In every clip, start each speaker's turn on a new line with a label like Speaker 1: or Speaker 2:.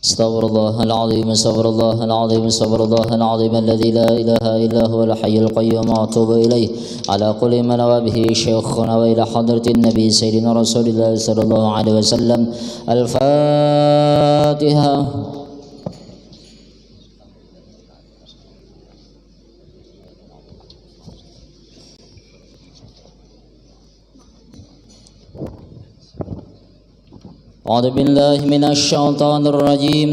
Speaker 1: استغفر الله العظيم استغفر الله العظيم استغفر الله العظيم الذي لا إله إلا هو الحي القيوم وأتوب إليه على كل ما نوى به شيخنا وإلى حضرة النبي سيدنا رسول الله صلى الله عليه وسلم. الفاتحة. أعوذ بالله من الشيطان الرجيم.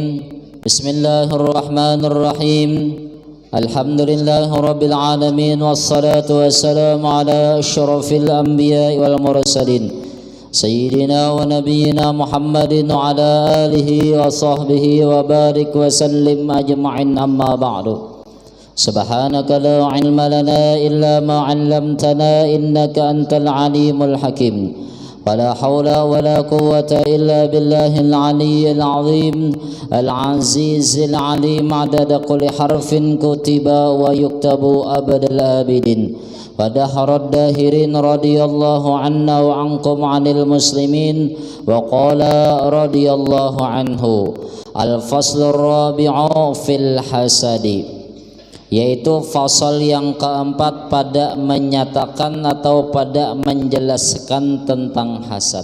Speaker 1: بسم الله الرحمن الرحيم. الحمد لله رب العالمين والصلاة والسلام على أشرف الأنبياء والمرسلين سيدنا ونبينا محمد وعلى آله وصحبه وبارك وسلم أجمعين. أما بعد، سبحانك لا علم لنا إلا ما علمتنا إنك أنت العليم الحكيم. ولا حول ولا قوة إلا بالله العلي العظيم العزيز العليم عدد كل حرف كتب ويكتب أبد الآبدين ودهر الداهرين. رضي الله عنا وعنكم عن المسلمين. وقال رضي الله عنه. الفصل الرابع في الحسد، yaitu fasal yang keempat pada menyatakan atau pada menjelaskan tentang hasad.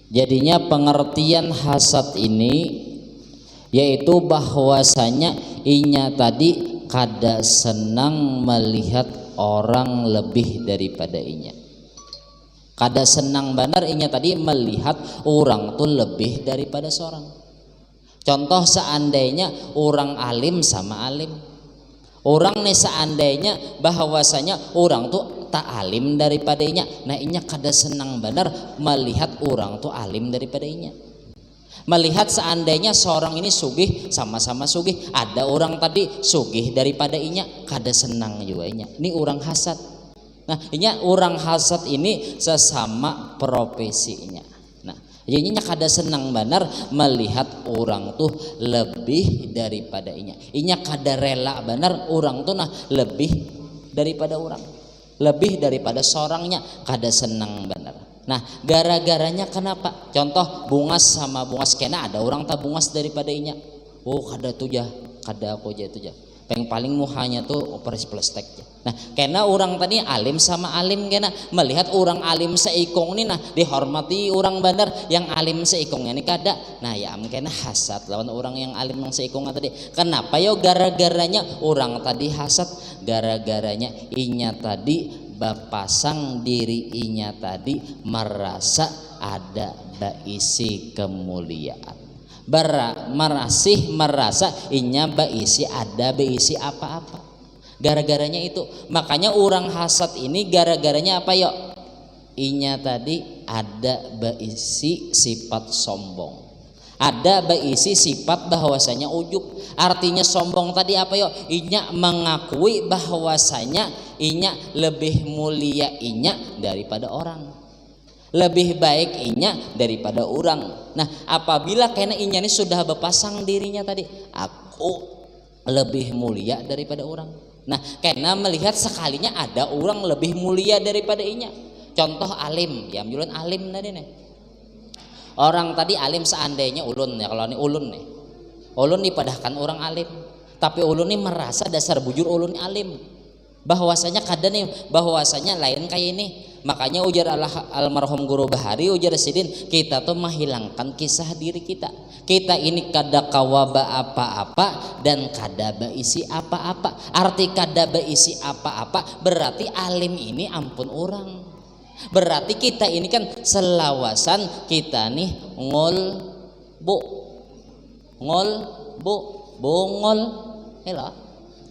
Speaker 1: Jadinya pengertian hasad ini yaitu bahwasanya inya tadi kada senang melihat orang lebih daripada inya. Kada senang benar inya tadi melihat orang tuh lebih daripada seorang. Contoh, seandainya orang alim sama alim, orang nih seandainya bahwasanya orang tuh tak alim daripada inya, nah inya kada senang benar melihat orang tuh alim daripada inya. Melihat seandainya seorang ini sugih, sama-sama sugih, ada orang tadi sugih daripada inya, kada senang juga inya. Ini orang hasad. Nah inya orang hasad ini sesama profesinya. Jadinya kada senang benar melihat orang tuh lebih daripada inya. Inya kada rela benar orang tuh nah lebih daripada orang, lebih daripada seorangnya, kada senang benar. Nah gara-garanya kenapa? Contoh, bungas sama bungas, kena ada orang tak bungas daripada inya. Oh kada tuh jah, kada aku jah tuh jah. Paling muhanya tuh operasi plastik. Nah, kena orang tadi alim sama alim, kena melihat orang alim seikong nih, nah dihormati orang bandar yang alim seikongnya nih kada. Nah ya kena hasad lawan orang yang alim yang seikongnya tadi. Kenapa yo? Gara-garanya orang tadi hasad, gara-garanya inya tadi bapasang diri inya tadi merasa ada baisi kemuliaan. Merasa inya baisi ada baisi apa-apa. Gara-garanya itu, makanya orang hasad ini gara-garanya apa yuk? Inya tadi ada baisi sifat sombong, ada baisi sifat bahwasanya ujub. Artinya sombong tadi apa yuk? Inya mengakui bahwasanya inya lebih mulia inya daripada orang, lebih baik inya daripada orang. Nah apabila kena inya ini sudah berpasang dirinya tadi, aku lebih mulia daripada orang. Nah kena melihat sekalinya ada orang lebih mulia daripada inya. Contoh alim, ya ambilun alim tadi nih. Orang tadi alim seandainya ulun ya, kalau ini ulun nih, ulun dipadahkan orang alim, tapi ulun nih merasa dasar bujur ulun alim, bahwasanya kada nih, bahwasanya lain kayak ini. Makanya ujar almarhum guru Bahari, ujar Sidin, kita tuh menghilangkan kisah diri kita. Kita ini kada kawaba apa-apa dan kada baisi apa-apa. Arti kada baisi apa-apa berarti alim ini ampun orang. Berarti kita ini kan selawasan kita nih bongol elah.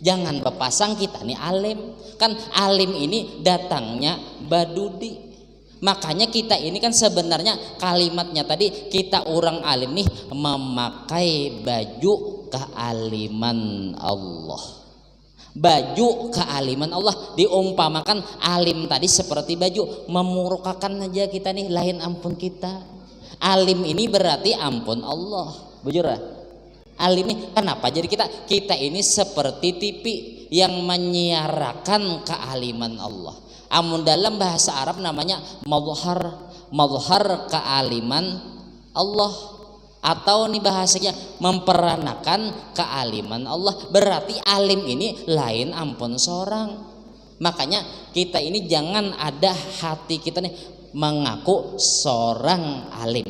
Speaker 1: Jangan berpasang kita nih alim. Kan alim ini datangnya badudi. Makanya kita ini kan sebenarnya kalimatnya tadi, kita orang alim nih memakai baju kealiman Allah. Baju kealiman Allah diumpamakan alim tadi seperti baju, memurukakan aja kita nih, lain ampun kita. Alim ini berarti ampun Allah. Bujur lah. Alim ini kenapa jadi kita ini seperti TV yang menyiarakan kealiman Allah. Amun dalam bahasa Arab namanya madhhar kealiman Allah. atau nih bahasanya memperanakan kealiman Allah. Berarti alim ini lain ampun seorang. Makanya kita ini jangan ada hati kita nih mengaku seorang alim.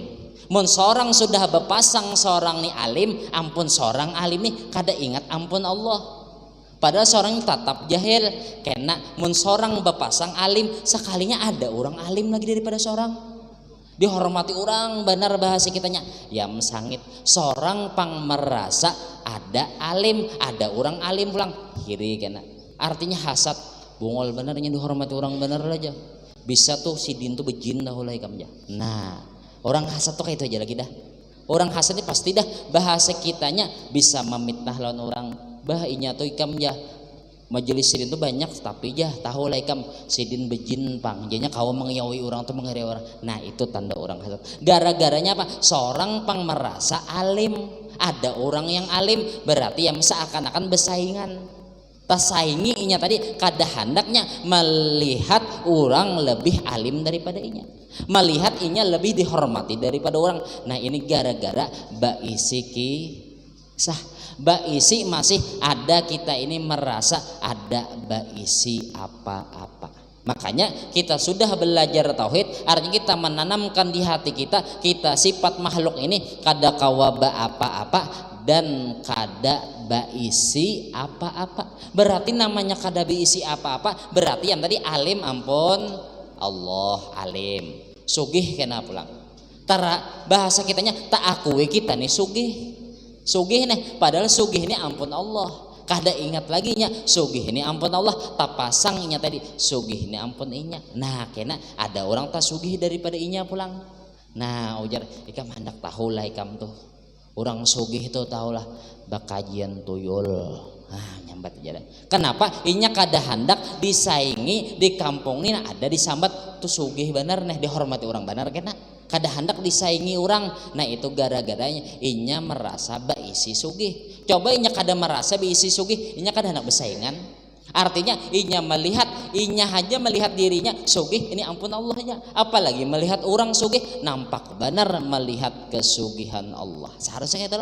Speaker 1: Mun seorang sudah berpasang seorang nih alim, ampun seorang alim nih kada ingat ampun Allah. Padahal seorang tetap jahil. Kena mun seorang berpasang alim, sekalinya ada orang alim lagi daripada seorang. Dihormati orang, benar bahasa kitanya. Ya sangit seorang pang merasa ada alim, ada orang alim pulang kiri kena. Artinya hasad, bungol benernya dihormati orang bener aja. Bisa tuh si din tuh bejin dah ulai kamja. Nah, orang hasad tuh kayak itu aja lagi dah. Orang hasad ini pasti dah bahasa kitanya bisa memitnah lawan orang. Bahainya tuh ikam ya majelis sidin tuh banyak tapi ya tahu lah ikam sidin bejin pang jadinya kau mengiyawi orang tuh mengeri orang. Nah itu tanda orang hasad. Gara-garanya apa? Seorang pang merasa alim, ada orang yang alim berarti yang seakan-akan bersaingan. Tasaingi inya tadi kada hendaknya melihat orang lebih alim daripada inya, melihat inya lebih dihormati daripada orang. Nah ini gara-gara baisi kisah, baisi masih ada kita ini merasa ada baisi apa-apa. Makanya kita sudah belajar tauhid, artinya kita menanamkan di hati kita sifat makhluk ini kada kawaba apa-apa dan kada baisi apa-apa. Berarti namanya kada baisi apa-apa berarti yang tadi alim ampun Allah alim, sugih kena pulang. Tara bahasa kitanya tak akui kita nih sugih nih, padahal sugih ini ampun Allah. Kada ingat lagi nya sugih ini ampun Allah, tak pasang inya tadi sugih ini ampun inya. Nah kena ada orang tak sugih daripada inya pulang. Nah ujar ikam hendak tahu lah ikam tuh orang sugih itu tahulah bakajian tuyul. Ah nyambat aja deh. Kenapa inya kada hendak disaingi di kampung ini ada disambat tuh sugih bener nih dihormati orang bener kena kada hendak disaingi orang. Nah itu gara-garanya inya merasa baisi sugih. Coba inya kada merasa baisi sugih, inya kada hendak bersaingan. Artinya inya hanya melihat dirinya sugih ini ampun Allahnya, apalagi melihat orang sugih nampak benar melihat kesugihan Allah. Seharusnya itu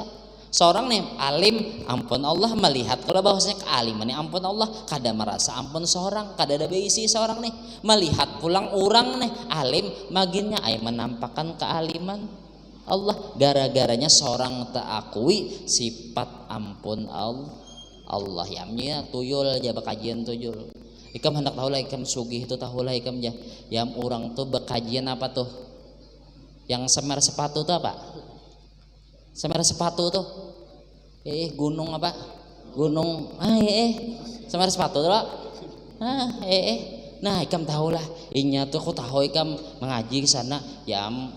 Speaker 1: seorang nih alim ampun Allah melihat kalau bahwasanya kealiman ini ampun Allah, kada merasa ampun seorang, kada ada baisi seorang nih melihat pulang orang nih alim maginnya ay menampakkan kealiman Allah. Gara-garanya seorang tak akui sifat ampun Allah yamnya tuyul aja bakajian tuyul. Ikam hendak tahu lah ikam sugih itu tahu lah ikam aja. Yang orang tuh bakajian apa tuh? Yang semer sepatu tuh apa? Semer sepatu tuh? Gunung apa? Gunung semer sepatu tuh. Nah ikam tahu lah. Inya tuh aku tahu ikam mengaji ke sana yang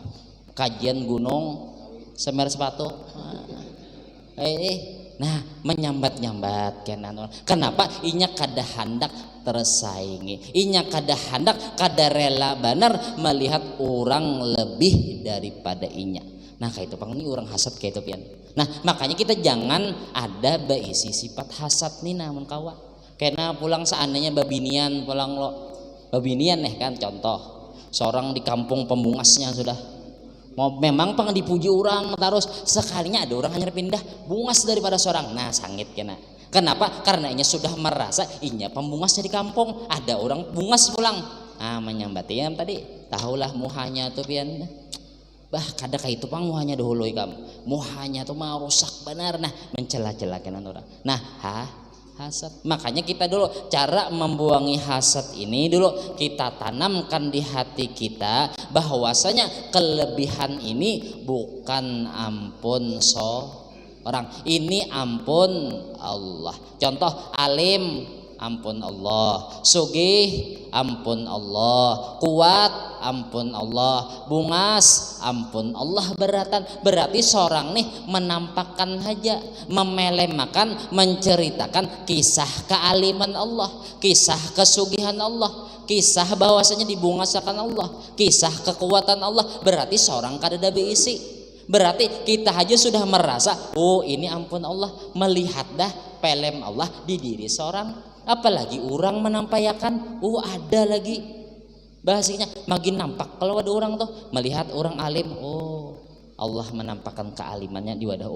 Speaker 1: kajian gunung semer sepatu. Nah menyambat-nyambat kenan. Kenapa inya kada hendak tersaingi, inya kada hendak kada rela benar melihat orang lebih daripada inya. Nah kayak itu pang ini orang hasad kayak itu pian. Nah makanya kita jangan ada baisi sifat hasad nih namun kawa. Karena pulang seandainya babinian pulang lo babinian nih kan contoh seorang di kampung pembungasnya sudah mau memang pang dipuji orang terus sekalinya ada orang hanya pindah bungas daripada seorang. Nah sangit kena. Kenapa? Karena inya sudah merasa inya pembungasnya di kampung, ada orang bungas pulang. Ah menyambati yang tadi tahulah muhanya tuh pian. Bah kada kayak itu pang muhanya dahulu ikam. Muhanya tuh mau rusak benar nah mencela-cela kenan orang. Nah hasad. Makanya kita dulu cara membuangi hasad ini dulu kita tanamkan di hati kita bahwasanya kelebihan ini bukan ampun orang, ini ampun Allah. Contoh alim ampun Allah, sugih ampun Allah, kuat ampun Allah, bungas ampun Allah. Berarti seorang nih menampakkan saja, memelemakan, menceritakan kisah kealiman Allah, kisah kesugihan Allah, kisah bahwasanya dibungasakan Allah, kisah kekuatan Allah. Berarti seorang kada ada beisi. Berarti kita aja sudah merasa oh ini ampun Allah, melihat dah pelem Allah di diri seorang. Apalagi orang menampayakan ada lagi bahasanya makin nampak kalau ada orang tuh melihat orang alim, oh Allah menampakkan kealimannya di wadah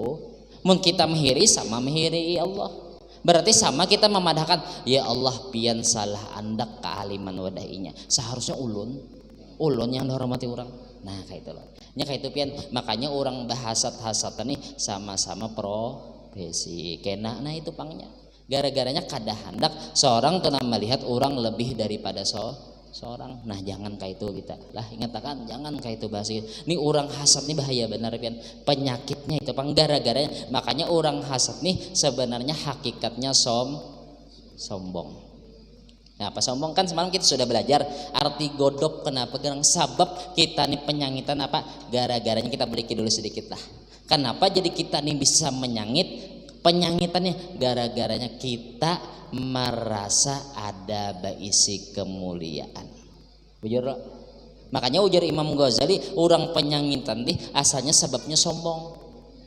Speaker 1: mun kita mehiri sama mehiri Allah, berarti sama kita memadahkan ya Allah pian salah andak kealiman wadainya seharusnya ulun yang dihormati orang. Nah kayak itu loh nya kayak itu pian, makanya orang bahasat-hasatan nih sama-sama profesi kena. Nah itu pangnya gara-garanya kada hendak seorang kena melihat orang lebih daripada seorang. Nah jangan kayak itu kita lah, ingatkan jangan kayak itu bahasa ini orang hasad nih bahaya benar pian, penyakitnya itu pang gara-garanya. Makanya orang hasad nih sebenarnya hakikatnya sombong. Nah apa sombong kan semalam kita sudah belajar arti godop. Kenapa gerang sabab kita nih penyangitan apa gara-garanya, kita beri dulu sedikit lah kenapa jadi kita nih bisa menyangit. Penyangitannya gara-garanya kita merasa ada baisi kemuliaan. Bujur, makanya ujar Imam Ghazali orang penyangitan nih asalnya sebabnya sombong.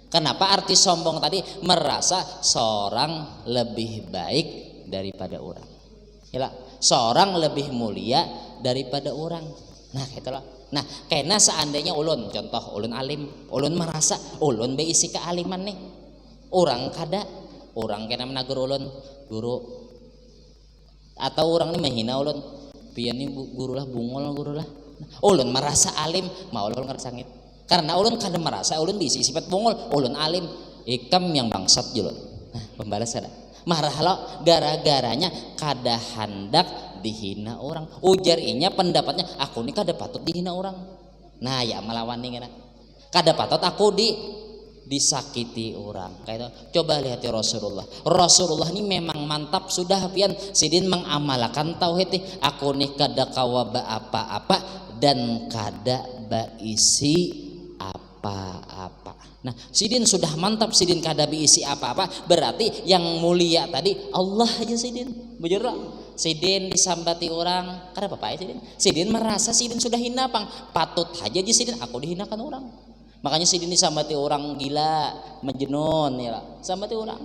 Speaker 1: Kenapa arti sombong tadi? Merasa seorang lebih baik daripada orang. Ya, seorang lebih mulia daripada orang. Nah, itulah. Nah, karena seandainya ulun, contoh ulun alim, ulun merasa ulun beisi kealiman nih. Orang kada, orang kena menagur ulun guru, atau orang ini menghina ulun, pian ini guru lah bungol guru lah. Ulun merasa alim, mau ulun ngersangit. Karena ulun kada merasa ulun diisi sifat bungol, ulun alim, ikam yang bangsat julun. Nah, pembalas ada. Marah lo gara-garanya kada hendak dihina orang. Ujar inya pendapatnya aku ini kada patut dihina orang. Nah ya melawan nih kada patut aku disakiti orang kayak itu. Coba lihat ya Rasulullah ini memang mantap sudah pian sidin mengamalkan tauhid nih. Aku nih kada kawaba apa-apa dan kada baisi apa-apa. Nah sidin sudah mantap, sidin kada isi apa-apa, berarti yang mulia tadi Allah aja sidin. Bujur sidin disambati orang kada apa-apa ya sidin merasa sidin sudah hina pang patut aja sidin aku dihinakan orang. Makanya sidin disambati orang gila, majnun ya sambati orang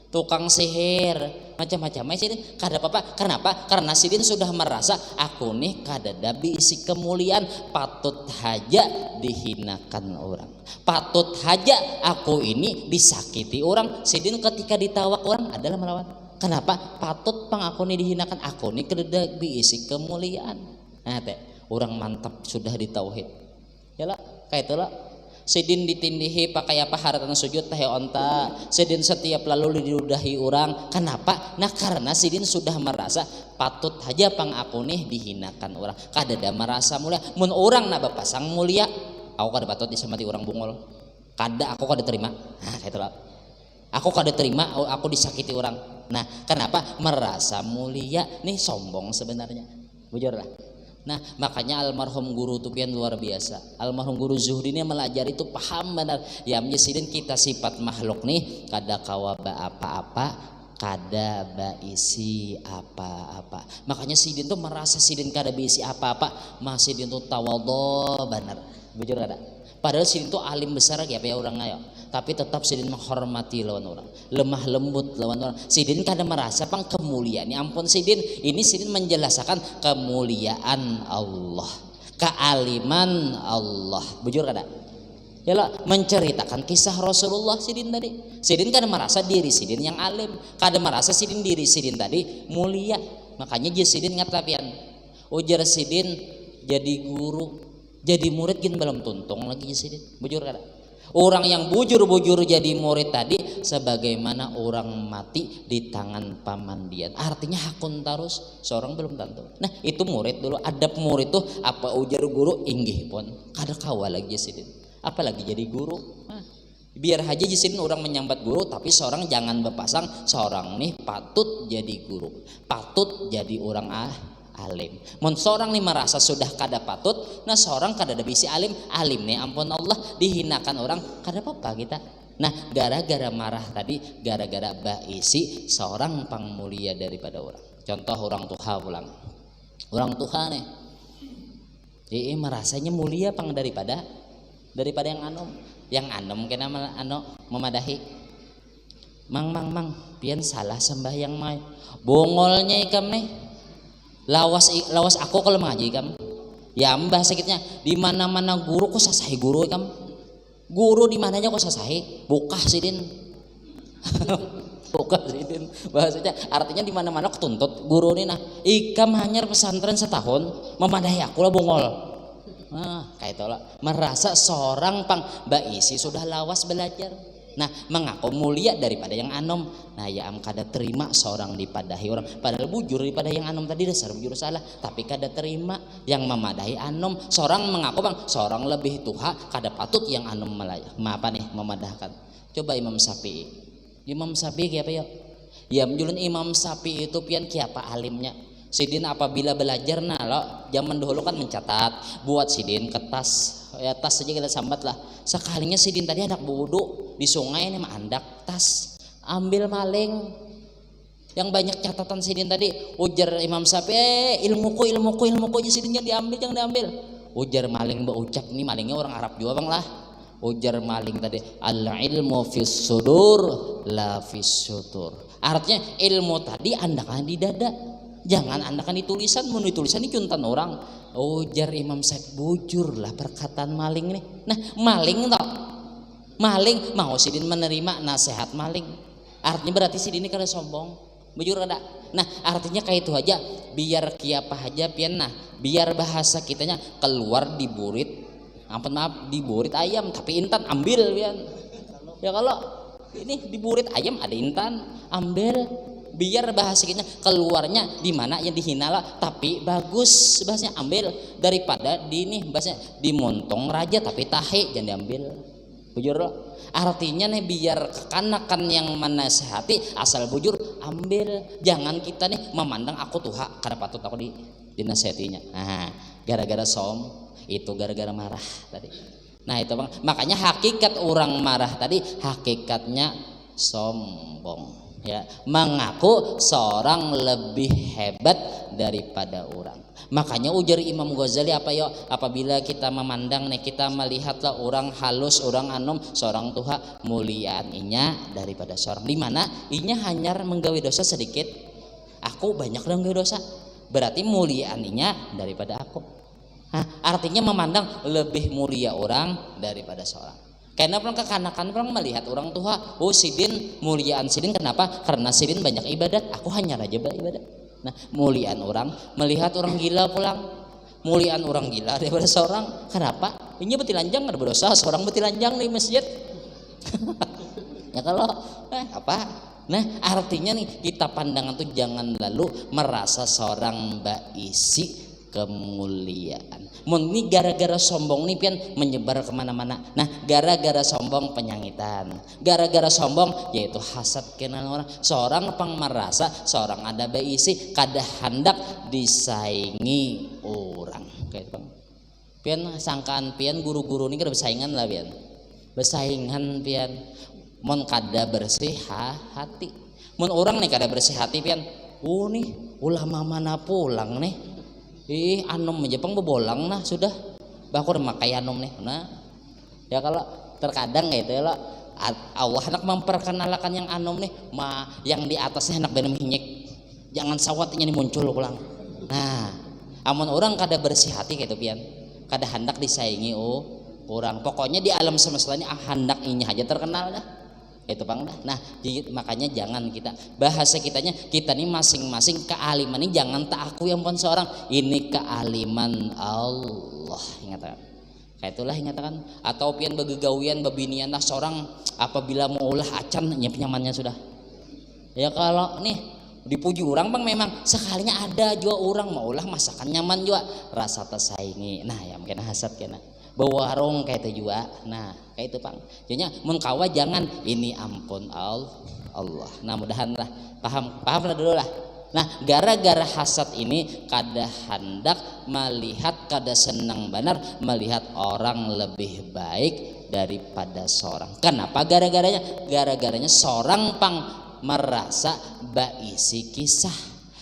Speaker 1: tukang sihir macam-macam sidin kada apa-apa. Kenapa? Karena sidin sudah merasa aku nih kada isi kemuliaan, patut haja dihinakan orang, patut haja aku ini disakiti orang. Sidin ketika ditawak orang adalah melawan. Kenapa? Patut pang aku nih dihinakan, aku nih kada isi kemuliaan. Nah teh orang mantap sudah di tauhid ya lah kayak itulah. Sidin ditindihi pakai apa haratan sujud teh onta, sidin setiap lalu diludahi orang. Kenapa? Nah karena sidin sudah merasa patut aja pang aku nih dihinakan orang, kada merasa mulia. Mun orang nak bapasang mulia aku kada patut disamati orang bungol, kada aku kada terima. Nah kayak itulah aku kada terima aku disakiti orang. Nah kenapa? Merasa mulia nih sombong sebenarnya. Bujur lah. Nah makanya almarhum guru tuh pian luar biasa. Almarhum guru Zuhdi ini melajari itu paham benar. Ya menyesidin kita sifat makhluk nih kada kawaba apa-apa, kada baisi apa-apa. Makanya sidin tuh merasa sidin kada baisi apa-apa, masih sidin tuh tawadhu benar. Bujur ada. Padahal sidin tuh alim besar ya orang ayo. Tapi tetap sidin menghormati lawan orang, lemah lembut lawan orang. Sidin kada merasa pang kemuliaan. Ya ampun sidin, ini sidin menjelaskan kemuliaan Allah, kealiman Allah. Bujur kada? Yalah menceritakan kisah Rasulullah sidin tadi. Sidin kada merasa diri sidin yang alim, kada merasa sidin diri sidin tadi mulia. Makanya dia sidin ngatapian, ujar sidin jadi guru, jadi murid gin belum tuntung lagi sidin. Bujur kada? Orang yang bujur-bujur jadi murid tadi sebagaimana orang mati di tangan pamandian. Artinya hakun tarus, seorang belum tentu. Nah itu murid dulu, adab murid tuh apa ujar guru inggih pun kada kawa lagi sidin. Apalagi jadi guru. Nah, biar aja jisin orang menyambat guru, tapi seorang jangan berpasang seorang nih patut jadi guru, patut jadi orang alim. Mun seorang nih merasa sudah kada patut, nah seorang kada ada bisi alim nih ampun Allah dihinakan orang kada apa-apa kita. Nah gara-gara marah tadi, gara-gara baisi seorang pang mulia daripada orang. Contoh orang tua pulang, orang tua nih merasanya mulia pang daripada yang anom kena memadahi. Mang pian salah sembahyang mai bongolnya ikam nih lawas aku kalau mengaji kam ya mbah sakitnya di mana-mana guru kok sasai guru kam Guru di mananya kok sasahe? Bukah sidin. Bukah sidin. Bahasanya artinya di mana-mana ketuntut guru ini nah. Ikam hanya pesantren setahun, memadahi aku lah bongol. Nah, kayak itulah merasa seorang pang baisi sudah lawas belajar. Nah, mengaku mulia daripada yang anom. Nah, ya am kada terima seorang dipadahi orang. Padahal bujur daripada yang anom tadi dasar bujur salah. Tapi kada terima yang memadahi anom. Seorang mengaku bang, seorang lebih tuha kada patut yang anom apa nih memadahkan. Coba Imam Syafi'i. Imam Syafi'i kayak apa ya? Ya menjulun Imam Syafi'i itu pian kiapa alimnya. Sidin apabila belajar nah lo zaman dahulu kan mencatat buat sidin kertas ya tas saja kita sambat lah sekalinya sidin tadi anak budu di sungai ini mah andak tas ambil maling yang banyak catatan sidin tadi ujar Imam Syafi'i ilmuku aja sidin jangan diambil ujar maling ucap ini malingnya orang Arab juga bang lah ujar maling tadi al ilmu fis sudur la fis sutur artinya ilmu tadi andakan di dada. Jangan andakan di tulisan, mau tulisan ini juntan orang. Ujar Imam Syafi'i bujur lah perkataan maling nih. Nah maling toh, maling mau sidin menerima nasihat maling. Artinya berarti sidin ini kada sombong, bujur kada. Nah artinya kayak itu aja. Biar kiapa aja pian nah, biar bahasa kitanya keluar di burit. Ampun maaf di burit ayam tapi intan ambil pian. Ya kalau ini di burit ayam ada intan ambil. Biar bahasa kita keluarnya di mana yang dihina lah tapi bagus bahasanya ambil daripada di ini bahasanya dimontong raja tapi tahe jangan diambil bujur loh artinya nih biar kekanakan yang menasehati asal bujur ambil jangan kita nih memandang aku tuha karena patut aku dinasehatinya nah gara-gara itu gara-gara marah tadi nah itu bang makanya hakikat orang marah tadi hakikatnya sombong ya mengaku seorang lebih hebat daripada orang makanya ujar Imam Ghazali apa ya apabila kita memandang nih kita melihatlah orang halus orang anom seorang tuha muliaan inya daripada seorang di mana inya hanya menggawe dosa sedikit aku banyak dong gawe dosa berarti muliaan inya daripada aku artinya memandang lebih mulia orang daripada seorang. Karena orang kekanakan orang melihat orang tua, oh sidin muliaan sidin kenapa? Karena sidin banyak ibadat, aku hanya raja beribadat. Nah muliaan orang melihat orang gila pulang, muliaan orang gila daripada seorang. Kenapa? Ini betilanjang ada berdosa, seorang betilanjang di masjid. Ya kalau apa? Nah artinya nih kita pandangan tuh jangan lalu merasa seorang baisi kemuliaan. Ini gara-gara sombong nih pian menyebar kemana-mana. Nah gara-gara sombong penyangitan, gara-gara sombong yaitu hasad kenal orang. Seorang pang merasa seorang ada baisi kada hendak disaingi orang. Kayak bang. Pian sangkaan pian guru-guru ini kada bersaingan lah pian. Bersaingan pian. Mon kada bersih hati. Mon orang nih kada bersih hati pian. Nih ulama mana pulang nih. Anom Jepang bebolang nah sudah bakur makai anom nih nah ya kalau terkadang gitu ya Allah hendak memperkenalkan yang anom nih yang di atasnya hendak benem hinyik jangan sawatnya muncul pulang nah amun orang kada bersih hati gitu pian kada hendak disaingi orang pokoknya di alam semesta ini hendak ini aja terkenal dah itu bang nah makanya jangan kita bahasa kita nih masing-masing kealiman ini jangan tak aku yang pun seorang ini kealiman Allah ingatkan kayak itulah ingatkan atau pian begegawian bebinian lah seorang apabila mau ulah acan nyamannya sudah ya kalau nih dipuji orang bang memang sekalinya ada juga orang mau ulah masakan nyaman juga rasa tersaingi nah ya mungkin hasad kena bawa warung kayak itu juga nah kayak itu bang jadinya mengkawa jangan ini ampun Allah nah mudahan lah paham lah dulu lah nah gara-gara hasad ini kada hendak melihat kada senang benar melihat orang lebih baik daripada seorang kenapa gara-garanya seorang pang merasa baisi kisah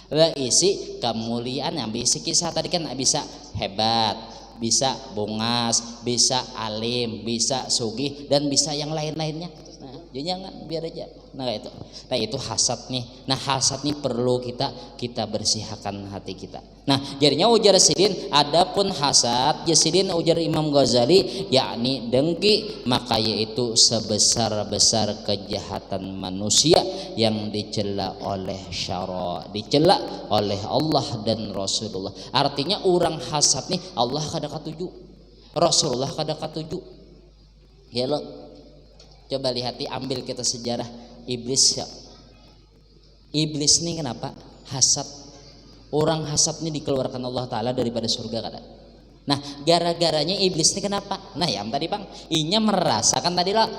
Speaker 1: baisi kemuliaan yang baisi kisah tadi kan bisa hebat bisa bungas, bisa alim, bisa sugih dan bisa yang lain-lainnya. Nah, jangan biar aja. Nah itu hasad nih. Nah hasad nih perlu kita bersihkan hati kita. Nah jadinya ujar sidin, adapun hasad jasidin ujar Imam Ghazali yakni dengki, maka yaitu sebesar-besar kejahatan manusia yang dicela oleh syara, dicela oleh Allah dan Rasulullah. Artinya orang hasad nih Allah kada katuju, Rasulullah kada katuju. Ya lo coba lihat, ambil kita sejarah iblis ya. Iblis nih kenapa hasad? Orang hasad nih dikeluarkan Allah Ta'ala daripada surga kada. Nah gara-garanya iblis nih kenapa? Nah yang tadi bang, inya merasakan tadi lah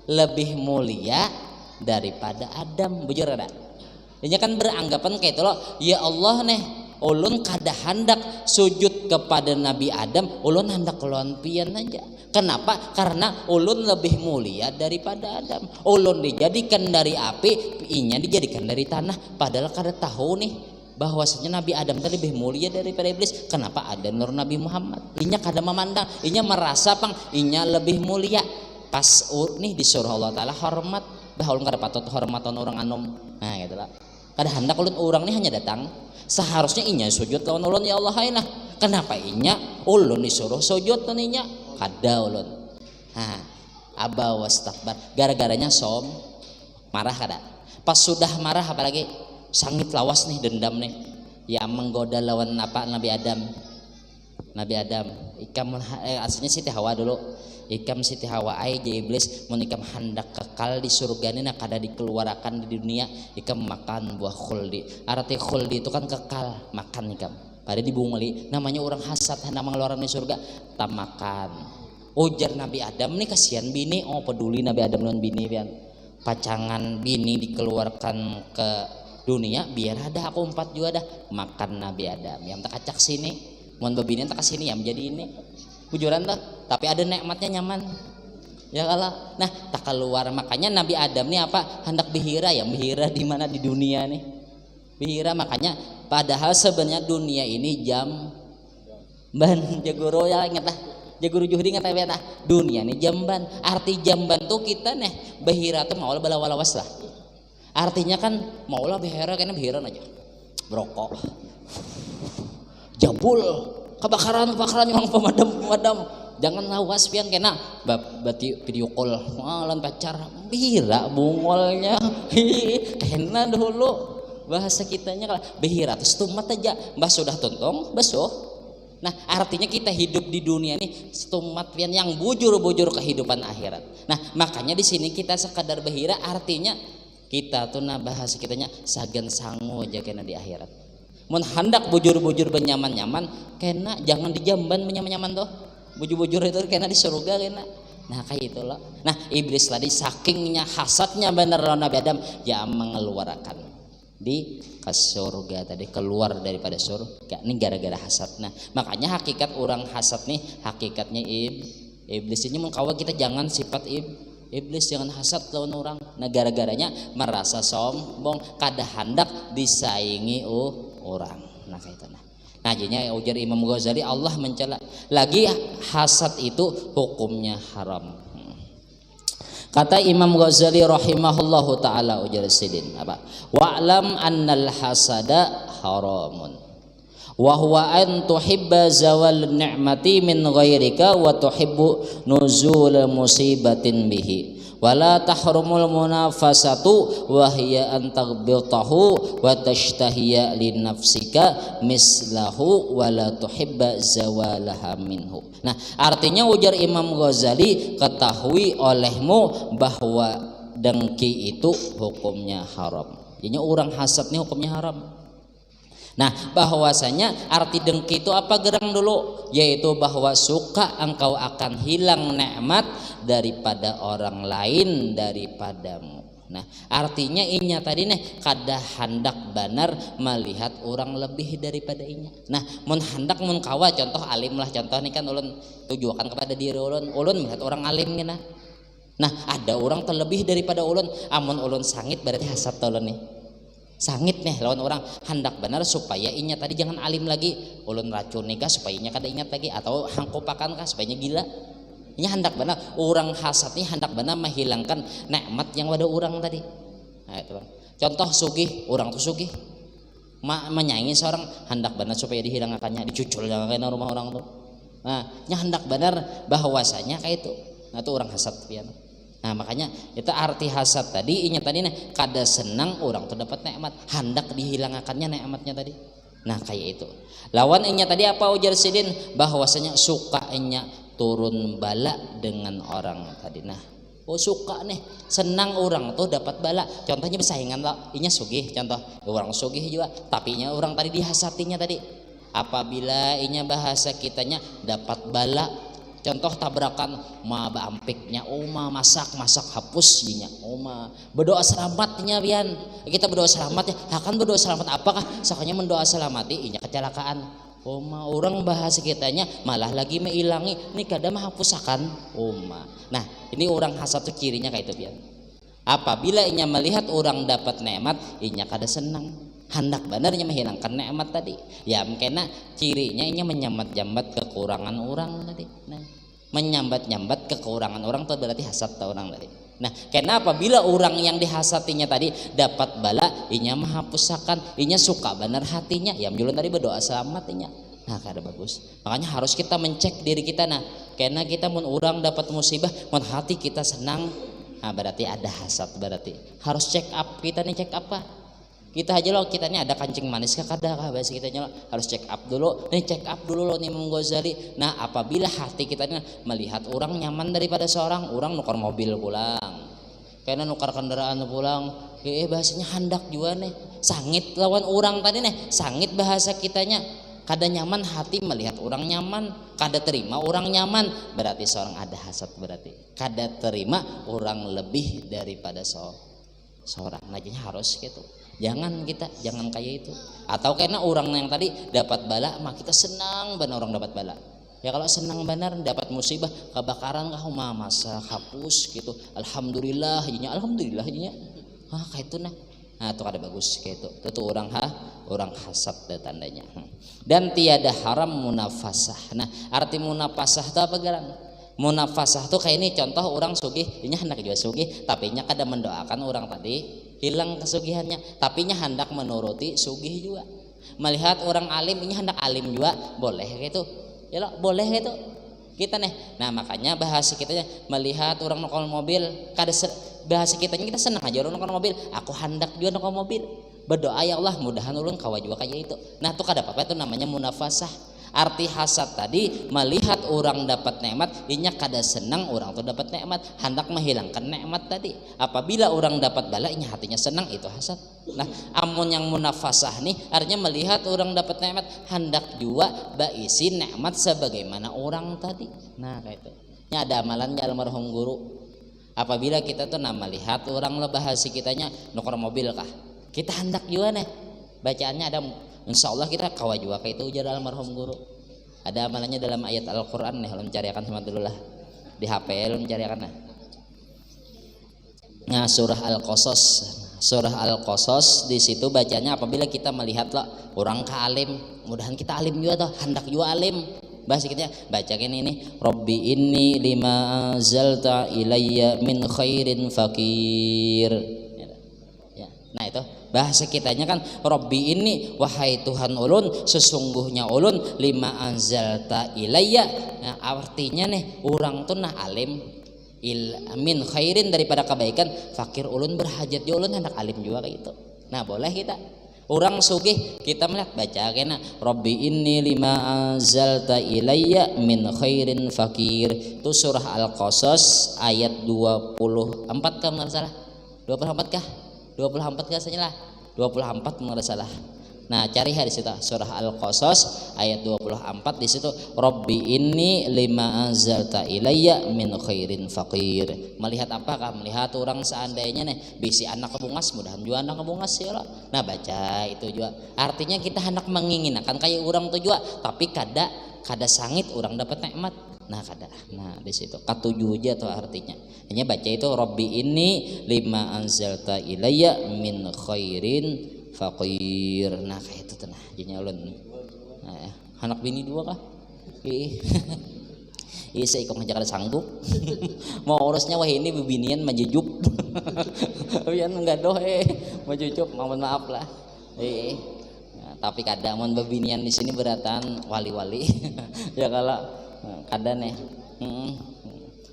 Speaker 1: lebih mulia daripada Adam, bujur kada? Inya kan beranggapan kayak itu loh, ya Allah nih ulun kada hendak sujud kepada Nabi Adam, ulun hendak lawan pian aja. Kenapa? Karena ulun lebih mulia daripada Adam. Ulun dijadikan dari api, inya dijadikan dari tanah. Padahal kada tahu nih bahwasanya Nabi Adam tadi lebih mulia daripada iblis. Kenapa ada nur Nabi Muhammad? Inya kada memandang, inya merasa pang inya lebih mulia. Pas nih disuruh Allah Ta'ala hormat, bah ulun kada patut hormatan orang anom. Nah gitu lah. Kada hendak ulun orang nih hanya datang. Seharusnya inya sujud lawan ulun, ya Allah hainah. Kenapa inya ulun disuruh sujud lawan inya? Kada ulun. Nah, aba wastakbar. Gara-garanya marah kada. Pas sudah marah apalagi sangit lawas nih, dendam nih. Ya menggoda lawan apa Nabi Adam. Nabi Adam, ikam aslinya Siti Hawa dulu. Ikam Siti Hawa ai je iblis mun ikam hendak kekal di surga ini nak kada dikeluarkan di dunia, ikam makan buah khuldi. Arti khuldi itu kan kekal, makan ikam. Pada dibungli namanya orang hasad hendak mengeluarkan di surga, tak makan. Ujar Nabi Adam nih kasihan bini, oh peduli Nabi Adam dengan bini pian. Pacangan bini dikeluarkan ke dunia biar ada aku 4 juga dah makan Nabi Adam. Yang tak acak sini, mun bebini tak kesini yang menjadi ini. Bujuran tuh, tapi ada nikmatnya nyaman. Ya kalah. Nah, tak keluar, makanya Nabi Adam nih apa? Hendak bihira, yang bihira di mana di dunia nih? Bihira, makanya padahal sebenarnya dunia ini jamban. Jagoro ya ingat lah. Jagoro juhdi ingat lah. Dunia ini jamban. Arti jamban tuh kita nih bihira tuh mau balawas lah. Artinya kan maulah bihira karena bihira aja. Berokok. Jabul. Kebakaran yang pemadam, jangan lawas pian kena bati video call lan pacar bihira bungolnya kena dulu bahasa kitanya kalau bihira terus tumat aja mbah sudah tontong basuh. Nah artinya kita hidup di dunia ini tumat pian yang bujur-bujur kehidupan akhirat. Nah makanya di sini kita sekadar bihira artinya kita tuh nah bahasa kitanya sagan sangu aja kena di akhirat. Mun hendak bujur-bujur benyaman-nyaman kena jangan di jamban benyaman-nyaman tuh. Bujur-bujur itu kena di surga kena. Nah kayak itu loh. Nah iblis tadi sakingnya hasadnya bener lawan Nabi Adam ya mengeluarkan di ke surga tadi, keluar daripada surga. Ini gara-gara hasad. Nah makanya hakikat orang hasad nih hakikatnya iblis ini mengkawa kita jangan sifat iblis, jangan hasad lawan orang. Nah gara-garanya merasa sombong kada hendak disaingi orang. Nah kayak itu. Nah jadinya ujar Imam Ghazali Allah mencela lagi hasad itu hukumnya haram. Kata Imam Ghazali rahimahullahu taala ujar sidin apa? Wa'lam annal hasada haramun. Wa huwa an tuhibba zawal ni'mati min ghairika wa tuhibbu nuzul musibatin bihi. Wala tahrumul munafasatu wa hiya an taghbitahu wa tashtahiya li nafsika mislahu wala tuhibba zawalaha minhu. Nah, artinya ujar Imam Ghazali, ketahui olehmu bahwa dengki itu hukumnya haram. Jadi orang hasad ini hukumnya haram. Nah bahwasanya arti dengki itu apa gerang dulu, yaitu bahwa suka engkau akan hilang nikmat daripada orang lain daripadamu. Nah artinya inya tadi nih kada hendak benar melihat orang lebih daripada inya. Nah mun hendak mun kawa contoh alim lah, contoh nih kan ulun tujukan kepada diri ulun melihat orang alim gina. Nah ada orang terlebih daripada ulun, amun ulun sangit berarti hasad ulun nih. Sangit nih lawan orang hendak benar supaya inya tadi jangan alim lagi, ulun racun nikah supaya inya kada ingat lagi, atau hangkopakan kah supaya gila. Ini hendak benar orang hasad ini hendak benar menghilangkan nikmat yang ada orang tadi. Nah, itu Bang. Contoh sugih, orang tuh sugih menyaingi seorang hendak benar supaya dihilangkannya, dicucul jangan rumah orang tuh. Nah, hendak benar bahwasanya kayak itu. Nah, itu orang hasad pian. Nah, makanya itu arti hasad tadi inya tadi nih kada senang orang tuh dapat nikmat, hendak dihilangkannya nikmatnya tadi. Nah, kayak itu. Lawan inya tadi apa ujar sidin bahwasanya suka inya turun bala dengan orang tadi. Nah, suka nih senang orang tuh dapat bala. Contohnya bersaingan lah, inya sugih contoh orang sugih juga, tapi nya orang tadi dihasatinya tadi. Apabila inya bahasa kitanya dapat bala, contoh tabrakan ma baampiknya masak hapus nya berdoa selamatnya pian kita berdoa selamat ya akan berdoa selamat apakah sakanya mendoa selamati inya kecelakaan orang bahasa kitanya malah lagi meilangi ini kada menghapusakan nah ini orang hasad tuh cirinya kayak itu pian apabila inya melihat orang dapat nikmat inya kada senang hendak benarnya menghilangkan nikmat tadi ya karena cirinya inya menyambat-jambat kekurangan orang tadi. Nah, menyambat-nyambat kekurangan orang itu berarti hasad orang tadi. Nah, karena apabila orang yang dihasatinya tadi dapat bala inya menghapusakan inya suka benar hatinya ya mulun tadi berdoa selamat inya. Nah, kada bagus. Makanya harus kita mencek diri kita. Nah, karena kita mun orang dapat musibah mun hati kita senang, nah berarti ada hasad, berarti harus check up kita nih, check apa kita aja loh kita nih ada kancing manis kada kah bahasa kita loh harus check up dulu nih, check up dulu loh nih Imam Ghazali. Nah, apabila hati kita nih melihat orang nyaman daripada seorang orang nukar mobil pulang karena nukar kendaraan pulang bahasanya hendak juga nih sangit lawan orang tadi nih sangit bahasa kitanya kada nyaman hati melihat orang nyaman kada terima orang nyaman berarti seorang ada hasad berarti kada terima orang lebih daripada seorang nah jadi harus gitu. Jangan kayak itu. Atau karena orang yang tadi dapat bala mah kita senang benar orang dapat bala. Ya kalau senang benar dapat musibah kebakaran kah masak hapus gitu. Alhamdulillah inya kayak itu nah. Nah, itu kada bagus kayak itu. Itu orang hasad tandanya. Dan tiada haram munafasah. Nah, arti munafasah itu apa garang? Munafasah tuh kayak ini contoh orang sugih, inya hendak juga sugih, tapi nya kada mendoakan orang tadi hilang kesugihannya, tapi nya hendak menuruti sugih juga. Melihat orang alim, inya hendak alim juga, boleh gitu. Ya lo, boleh gitu. Kita nih. Nah, makanya bahasa kita melihat orang nukar mobil, kada bahasa kitanya kita senang aja orang nukar mobil, aku hendak juga nukar mobil. Berdoa ya Allah, mudahan ulun kawa juga kayak itu. Nah, itu kada apa-apa itu namanya munafasah. Arti hasad tadi melihat orang dapat nikmat inya kada senang orang tuh dapat nikmat hendak menghilangkan nikmat tadi apabila orang dapat bala inya hatinya senang itu hasad. Nah, amun yang munafasah nih artinya melihat orang dapat nikmat hendak juga baisi nikmat sebagaimana orang tadi. Nah, kayak itu nya ada amalannya almarhum guru apabila kita tuh melihat orang lebahasi kitanya nukar mobil kah kita hendak juga nih bacaannya ada insya Allah kita kawa juga kayak itu ujar almarhum guru. Ada amalannya dalam ayat Al-Quran nih, lo mencarikan sama dulu lah di HP lo mencarikan nah. Nah, surah Al-Qasas di situ bacanya apabila kita melihat lah orang ka alim, mudahan kita alim juga tuh, hendak juga alim. Bahasa kita bacakan ini Rabbi inni lima zalta ilayya min khairin fakir. Ya. Nah, itu bahasa kitanya kan Rabbi ini wahai Tuhan ulun sesungguhnya ulun lima anzalta ilayya. Nah, artinya nih orang tuh nah alim min khairin daripada kebaikan fakir ulun berhajat ya ulun hendak alim juga kayak gitu. Nah, boleh kita orang sugih kita melihat baca kena Rabbi inni lima anzalta ilayya min khairin fakir. Itu surah Al-Qasas ayat 24 kah enggak salah 24 kah 24 kah sajalah 24 enggak salah. Nah, cari di situ surah Al-Qasas ayat 24 di situ Rabbi inni lima anzalta ilayya min khairin fakir. Melihat apakah melihat orang seandainya nih bisi anak kebungas mudahan juga anak kebungas ya lah. Nah, baca itu juga artinya kita hendak menginginkan kayak orang tuh juga tapi kada sangit orang dapat nikmat. Nah, kada. Nah, di situ katujuh aja tuh artinya. Hanya baca itu Rabbi ini lima anzalta ilayya min khairin fakir. Nah, kayak itu tuh nah jadinya ulun. Nah, anak bini dua kah? Isa ikut ngajak ada sanggup. Mau urusnya wah ini bebinian majujuk. Biar enggak doh majujuk, mohon maaf lah. Tapi kadang mun bebinian di sini beratan wali-wali. Ya kalau kadang nih.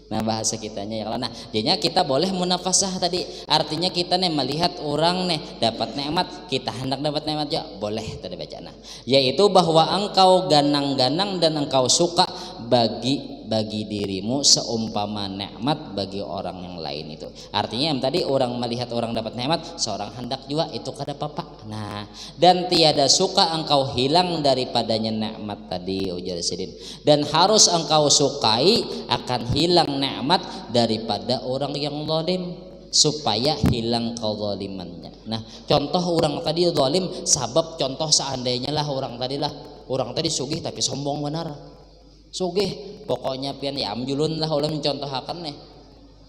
Speaker 1: Nah bahasa kitanya ya kalau nah jadinya kita boleh munafasah tadi, artinya kita nih melihat orang nih dapat nikmat, kita hendak dapat nikmat ya boleh tadi bacaan, yaitu bahwa engkau ganang-ganang dan engkau suka bagi dirimu seumpama nikmat bagi orang yang lain. Itu artinya yang tadi orang melihat orang dapat nikmat, seorang hendak juga itu kada apa-apa. Nah dan tiada suka engkau hilang daripadanya nikmat tadi ujar Sidin, dan harus engkau sukai akan hilang nikmat daripada orang yang zalim supaya hilang kezalimannya. Nah contoh orang tadi zalim sabab contoh seandainya lah orang tadi sugih tapi sombong benar. Sugih pokoknya pian ya amjulun lah ulah mencontohakan nih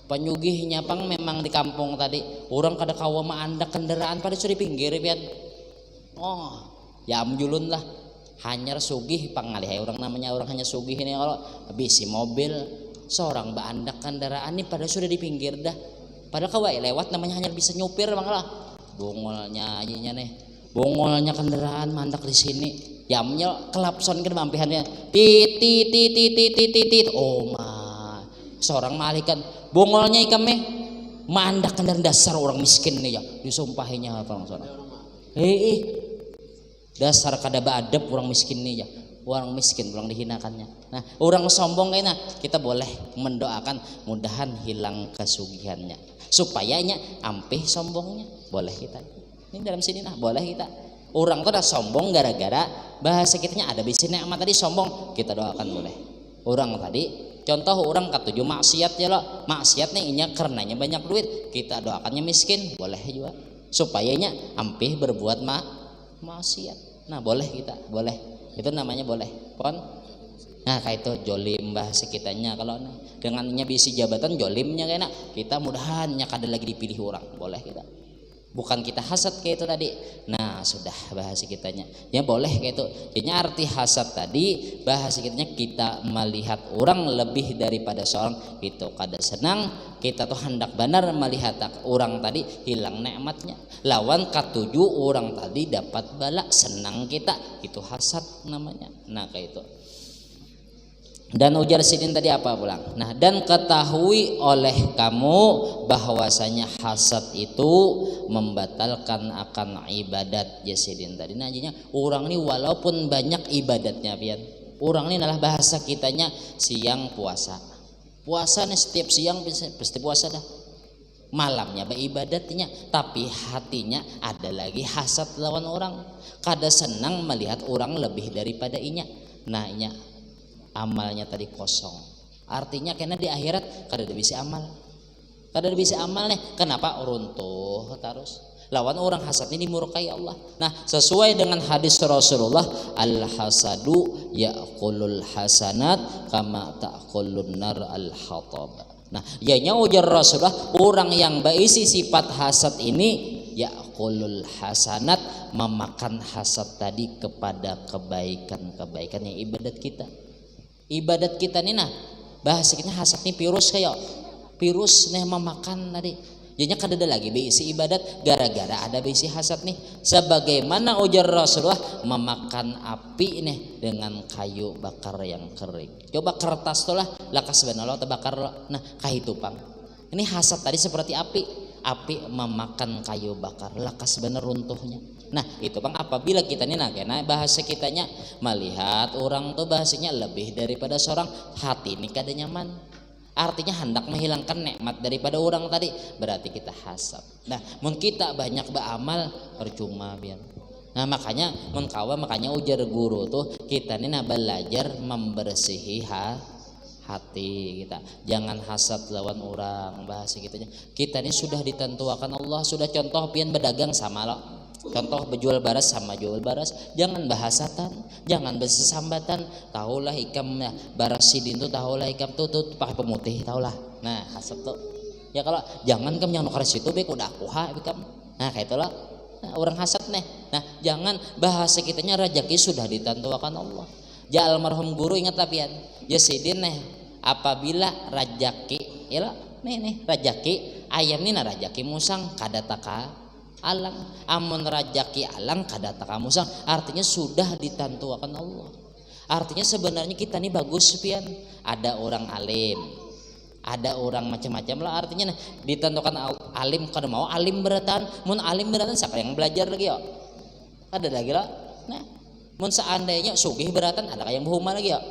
Speaker 1: penyugihnya pang memang di kampung tadi orang kada kawa maandak kendaraan pada sudah di pinggir pian ya amjulun lah hanya sugih pangalih orang namanya orang hanya sugih ini kalau bisi mobil seorang baandak kendaraan ini pada sudah di pinggir dah padahal kawa lewat namanya hanya bisa nyupir bang lah bongolnya ajinya nih bongolnya kendaraan mandak di sini jamnya kelapson ke mampihannya tit oh mah seorang malikan bongolnya ikame mandak kendaraan dasar orang miskin nih ya disumpahinya apa maksudnya dasar kada beadab orang miskin nih ya orang miskin orang dihinakannya. Nah orang sombong kayaknya kita boleh mendoakan mudahan hilang kesugihannya supayanya ampih sombongnya boleh kita ini dalam sini nah boleh kita orang tuh udah sombong gara-gara bahasa kitanya ada bisi nikmat tadi sombong kita doakan boleh orang tadi contoh orang ketujuh maksiat ya lo maksiat nih inya karenanya banyak duit kita doakannya miskin boleh juga supayanya ampih berbuat maksiat. Nah boleh kita boleh itu namanya boleh pon. Nah kayak itu jolim bahasa kitanya kalau dengannya bisi jabatan jolimnya kayaknya kita mudahannya kada lagi dipilih orang boleh kita bukan kita hasad kayak itu tadi. Nah sudah bahasa kitanya ya boleh kayak itu jadinya arti hasad tadi bahasa kitanya kita melihat orang lebih daripada seorang itu kada senang kita tuh hendak benar melihat orang tadi hilang nikmatnya lawan ketujuh orang tadi dapat bala senang kita itu hasad namanya. Nah kayak itu dan ujar Sidin tadi apa pulang. Nah dan ketahui oleh kamu bahwasanya hasad itu membatalkan akan ibadat ya Sidin tadi. Nah jadinya orang ini walaupun banyak ibadatnya pian orang ini adalah bahasa kitanya siang puasa nih setiap siang pasti puasa dah malamnya beribadatnya tapi hatinya ada lagi hasad lawan orang kada senang melihat orang lebih daripada inya. Nah inya amalnya tadi kosong artinya karena di akhirat kada bisa amal nih kenapa runtuh terus lawan orang hasad ini dimurkai Allah. Nah sesuai dengan hadis Rasulullah al hasadu yaqulul hasanat kama taqulun nar al hatab. Nah yanya ujar Rasulullah orang yang berisi sifat hasad ini yaqulul hasanat memakan hasad tadi kepada kebaikan yang ibadat kita nih nah bahasa kita hasad nih virus nih memakan tadi jadinya kada ada lagi beisi ibadat gara-gara ada beisi hasad nih sebagaimana ujar Rasulullah memakan api nih dengan kayu bakar yang kering coba kertas tuh lah lakas benar terbakar nah kayak itu pang ini hasad tadi seperti api memakan kayu bakar lakas bener runtuhnya. Nah itu bang apabila kita ini nah bahasa kitanya melihat orang tuh bahasanya lebih daripada seorang hati ini kada nyaman artinya hendak menghilangkan nikmat daripada orang tadi berarti kita hasad. Nah mun kita banyak beramal percuma biar. Nah makanya mun kawa makanya ujar guru tuh kita ini belajar membersihi hati kita jangan hasad lawan orang bahasa kita ini sudah ditentukan Allah sudah contoh pian berdagang sama lo contoh berjual baras sama jual baras jangan bahasatan jangan bersesambatan tahulah ikam baras sidin tuh tahulah ikam tuh pakai pemutih tahulah nah hasad tuh ya kalau jangan kam yang nukar situ baik udah akuha ikam nah kayak itulah nah, orang hasad nih nah jangan bahasa kitanya rezeki sudah ditentukan Allah Ja almarhum guru ingat tapian ya sidin nih apabila rajaki ya nih rajaki ayam nih rajaki musang kadataka alang amun rajaki alang kadataka musang artinya sudah ditentukan Allah. Artinya sebenarnya kita nih bagus pian ada orang alim ada orang macam-macam lah artinya nah, ditentukan alim kada mau alim beratan mun alim beratan siapa yang belajar lagi ya ada lagi lah nah mun seandainya sugih beratan ada yang buhuma lagi ya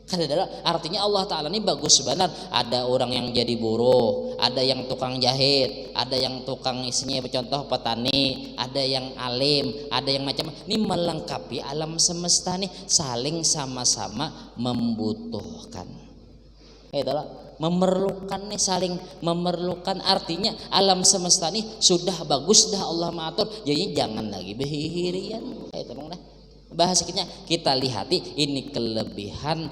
Speaker 1: kan ada artinya Allah Ta'ala ini bagus benar ada orang yang jadi buruh ada yang tukang jahit ada yang tukang isinya contoh petani ada yang alim ada yang macam ini melengkapi alam semesta nih saling sama-sama membutuhkan itulah memerlukan nih saling memerlukan artinya alam semesta nih sudah bagus dah Allah mengatur jadi jangan lagi behirian itu dong dah bahasa kita lihati ini kelebihan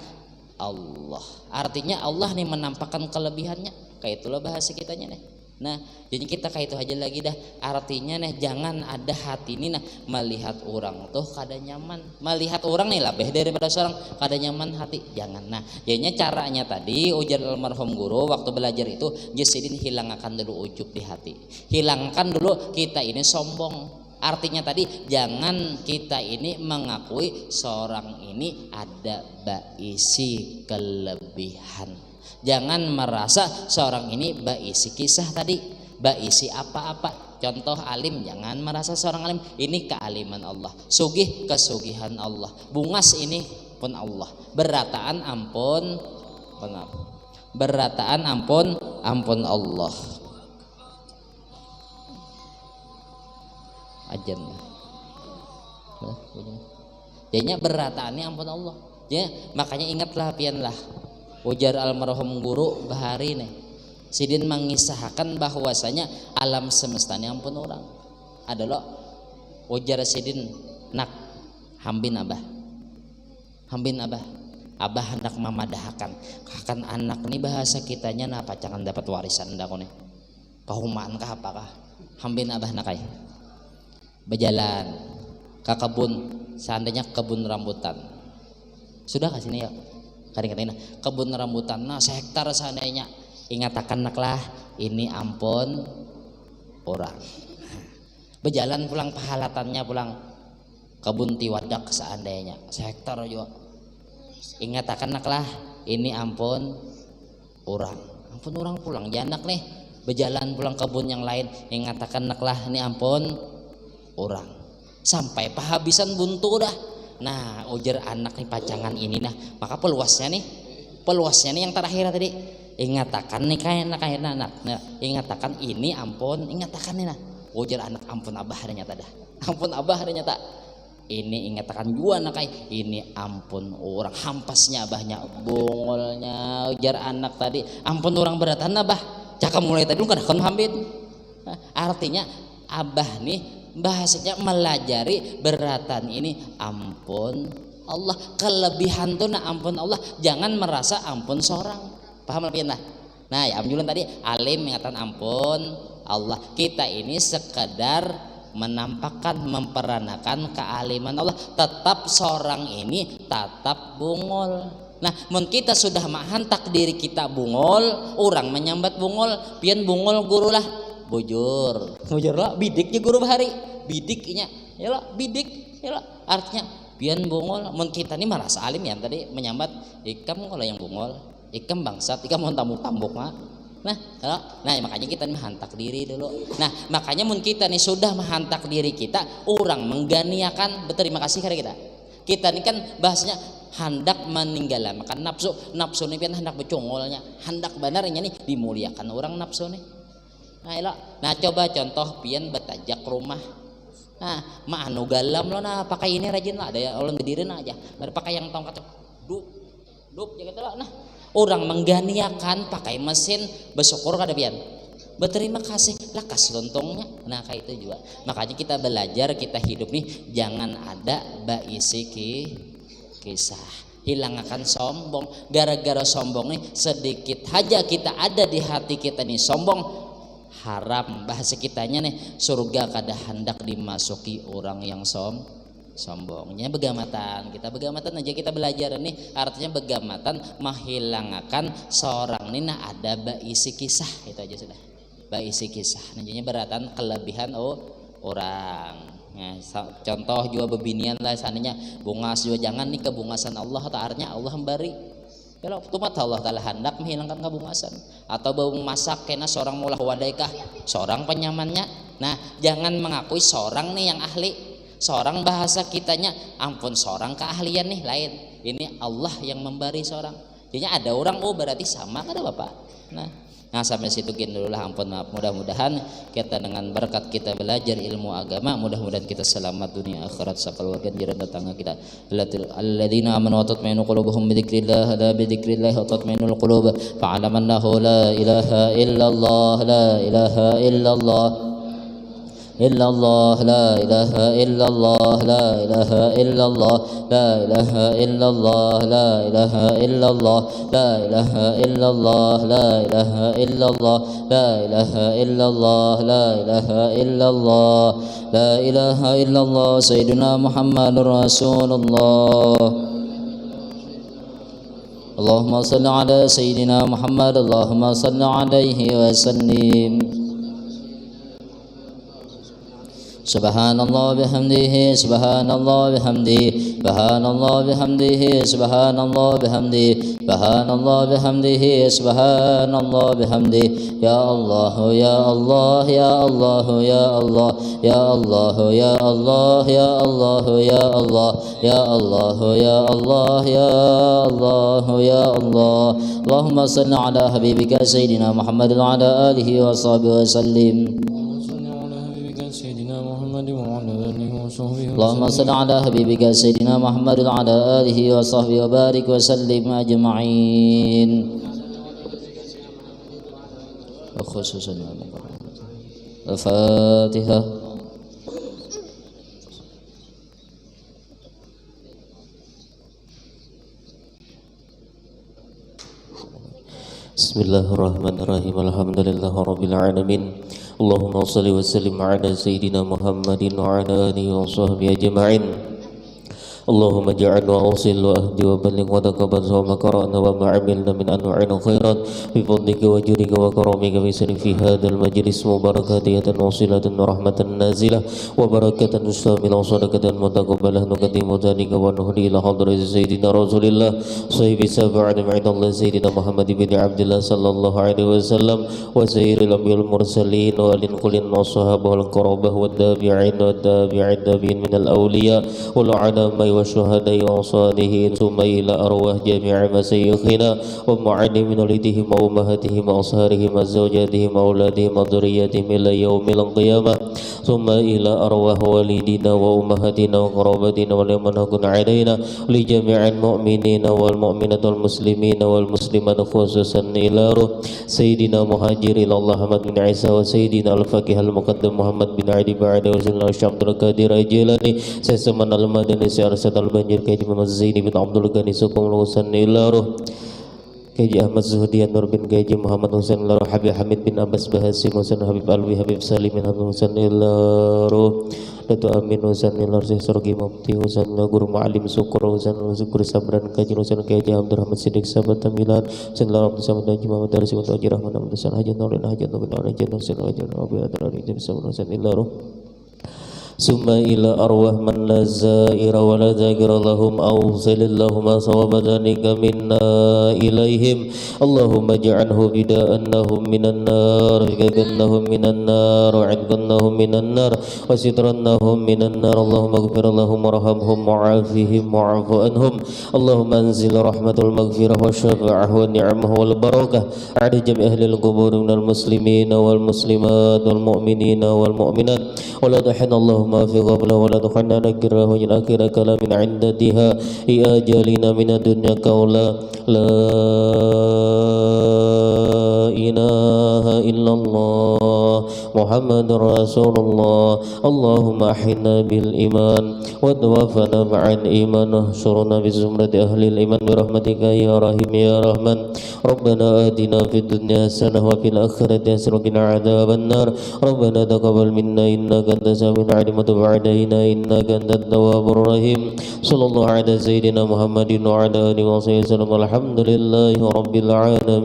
Speaker 1: Allah artinya Allah nih menampakkan kelebihannya kayak itulah bahasa kitanya nih nah jadi kita kayak itu aja lagi dah artinya nih jangan ada hati ini nah melihat orang tuh kada nyaman melihat orang nih lebih daripada seorang kada nyaman hati jangan nah jadinya caranya tadi ujar almarhum guru waktu belajar itu jasidin hilangkan dulu ujub di hati hilangkan dulu kita ini sombong. Artinya tadi jangan kita ini mengakui seorang ini ada baisi kelebihan. Jangan merasa seorang ini baisi kisah tadi, baisi apa-apa. Contoh alim jangan merasa seorang alim ini kealiman Allah, sugih kesugihan Allah, bungas ini pun Allah, berataan ampun berataan ampun Allah. Ajan jadinya berataannya ampun Allah ya makanya ingatlah pianlah ujar almarhum guru bahari nih sidin mengisahkan bahwasanya alam semesta ini ampun orang adalah ujar sidin nak hambin abah abah hendak memadahkan akan anak nih bahasa kitanya nah pacangan dapat warisan dah nih kahumaan kah apakah hambin abah nakai berjalan ke kebun seandainya kebun rambutan sudah kasih nih ya kadang-kadang kebun rambutan nah sehektar seandainya ingatakan naklah ini ampun orang berjalan pulang pahalatannya pulang kebun tiwadak seandainya sehektar juga ingatakan naklah ini ampun orang pulang janak nih berjalan pulang kebun yang lain ingatakan naklah ini ampun orang sampai pahabisan buntu dah nah ujar anak nih pacangan ini nah maka peluasnya nih yang terakhir tadi ingatakan nih kayak anak nah, ingatakan ini ampun ingatakan nih nah ujar anak ampun abah ternyata dah ampun abah ternyata ini ingatakan gua anak kayak ini ampun orang hampasnya abahnya bongolnya ujar anak tadi ampun orang beratan abah cakap mulai tadi lu kan hambit nah, artinya abah nih bahasanya melajari beratan ini ampun Allah kelebihan tuh nah ampun Allah jangan merasa ampun seorang paham lebih nah ya amjulan tadi alim mengatakan ampun Allah kita ini sekedar menampakkan memperanakan kealiman Allah tetap seorang ini tetap bungol nah mun kita sudah menghantak diri kita bungol orang menyambat bungol pian bungol guru lah bujur lah bidiknya guru bahari bidiknya ya bidik ya artinya pian bungol mun kita ini merasa alim ya tadi menyambat ikam kalau yang bungol ikam bangsat ikam mau tambuk mah nah makanya kita menghantak diri dulu nah makanya mun kita nih sudah menghantak diri kita orang mengganiakan berterima kasih kepada kita ini kan bahasanya hendak meninggalkan makan nafsu ini pian hendak becongolnya hendak benarnya nih dimuliakan orang nafsu nih nah coba contoh pian betajak rumah nah anu galam lo nah pakai ini rajin lah ada ya ulun bedirin aja pakai yang tongkat dup ya gitu lah nah orang mengganiakan pakai mesin bersyukur kada pian berterima kasih lakas lontongnya nah kayak itu juga makanya kita belajar kita hidup nih jangan ada baisi kisah hilangkan sombong gara-gara sombong nih sedikit aja kita ada di hati kita nih sombong haram bahasa kitanya nih surga kada hendak dimasuki orang yang sombongnya begamatan. Kita begamatan aja, kita belajar nih artinya begamatan menghilangkan seorang ini nah ada baisi kisah, itu aja sudah baisi kisah nantinya beratan kelebihan orang. Nah, contoh juga bebinian lah sananya bungas juga jangan nih kebungasan Allah ta'arnya Allah memberi kalau tumat Allah ta'ala hendak menghilangkan kebungasan atau bau masak kena seorang mulah wadaikah seorang penyamannya. Nah jangan mengakui seorang nih yang ahli seorang bahasa kitanya ampun seorang keahlian nih lain ini Allah yang memberi seorang jadinya ada orang berarti sama kan Bapak. Nah sampai situ dulu lah ampun maaf mudah-mudahan kita dengan berkat kita belajar ilmu agama mudah-mudahan kita selamat dunia akhirat sakal ganjaran datangnya kita alladzina amanu wa tatma'innu qulubuhum bi dzikrillah la bi dzikrillah tatma'innul qulub fa'alamannahu la ilaha illallah la ilaha illallah إلا الله لا إله إلا الله لا إله إلا الله لا إله إلا الله لا إله إلا الله لا إله إلا الله لا إله إلا الله لا إله إلا الله لا إله إلا الله لا إله إلا الله سيدنا محمد رسول الله اللهم صل على سيدنا محمد اللهم صل عليه وسلم Subhanallah bihamdihi subhanallah bihamdihi subhanallah bihamdihi subhanallah bihamdihi subhanallah bihamdihi subhanallah bihamdihi ya Allah ya Allah ya Allah ya Allah ya Allah ya Allah ya Allah ya Allah ya Allah ya Allah ya Allah ya Allah Allahumma salli ala habibika sayyidina Muhammad wa ala alihi wa sahbihi wa sallim اللهم صل على حبيبك سيدنا محمد وعلى آله وصحبه وبارك وسلم أجمعين وخصوصا الفاتحة بسم الله الرحمن الرحيم الحمد لله رب العالمين اللهم صل وسلم على سيدنا محمد وعلى آله وصحبه أجمعين اللهم اجعل واوصل واهدي وبلغ وتقبل ما قرانا وما عملنا من انواع الخيرات بفضلك وجودك وكرمك بسر في هذا المجلس مباركة واصلة ورحمة نازلة وبركة شاملة وصدقة متقبلة نقدم ذلك ونهدي الى حضرة سيدنا رسول الله صاحب الشفاعة عند الله سيدنا محمد بن عبد الله صلى الله عليه وسلم وسائر الانبياء المرسلين والكل والصحابة والقرابة والتابعين من الاولياء والعلماء والشهداء والصالحين ثم إلى أرواح جميع مشايخنا ومعلمين ولدهم وأمهاتهم وأصهارهم وزوجاتهم وأولادهم وذرياتهم إلى يوم القيامة ثم إلى أرواح والدينا وأمهاتنا وقرابتنا ولمن هكذا علينا لجميع المؤمنين والمؤمنات والمسلمين والمسلمات خصوصا إلى روح سيدنا مهاجر إلى الله أحمد بن عيسى وسيدنا الفقيه المقدم محمد بن علي بعد وسيدنا الشيخ عبد القادر الجيلاني سيسمن المدني سيارسة البنجر كيجي محمد زيني بن عبد الغني سكم الحسن إلى روح كيجي أحمد زهديان نور بن كيجي محمد حسين إلى روح حبيب حميد بن عباس بهاسم حسين حبيب ألوي حبيب سالم بن عبد حسين إلى روح Dato Amin Husain Ilar Syekh Sorgi Mufti Husain Guru Ma'alim Syukur Husain Guru Sabran Kaji Husain Kaji Abdul Rahman Siddiq Sahabat Tamilan Husain Lar Abdul Samad Haji Muhammad Darsi Untuk Haji Rahman Abdul Husain Haji Nurul Haji Nurul Haji Husain Haji Nurul Haji Nurul ثم إلى أرواح من لا زائر ولا ذاكر لهم أوصل اللهم صواب ذلك منا إليهم اللهم اجعله بداء لهم من النار وجنهم من النار وعتقنهم من النار وسترنهم من النار اللهم اغفر لهم وارحمهم وعافهم واعف عنهم اللهم انزل رحمة المغفرة والشفاعة والنعمة والبركة على جميع أهل القبور من المسلمين والمسلمات والمؤمنين والمؤمنات ولا تحن اللهم ما في قبله ولا تخلنا نكره وجل آخر كلام عند انتهاء أجالنا من الدنيا قولا لا
Speaker 2: إله إلا الله محمد رسول الله اللهم أحينا بالإيمان وتوفنا مع الإيمان واحشرنا بزمرة أهل الإيمان برحمتك يا رحيم يا رحمن ربنا آتنا في الدنيا حسنة وفي الآخرة حسنة وقنا عذاب النار ربنا تقبل منا إنك أنت السميع العليم وتب علينا إنك أنت التواب الرحيم صلى الله على سيدنا محمد وعلى آله وصحبه وسلم الحمد لله رب العالمين.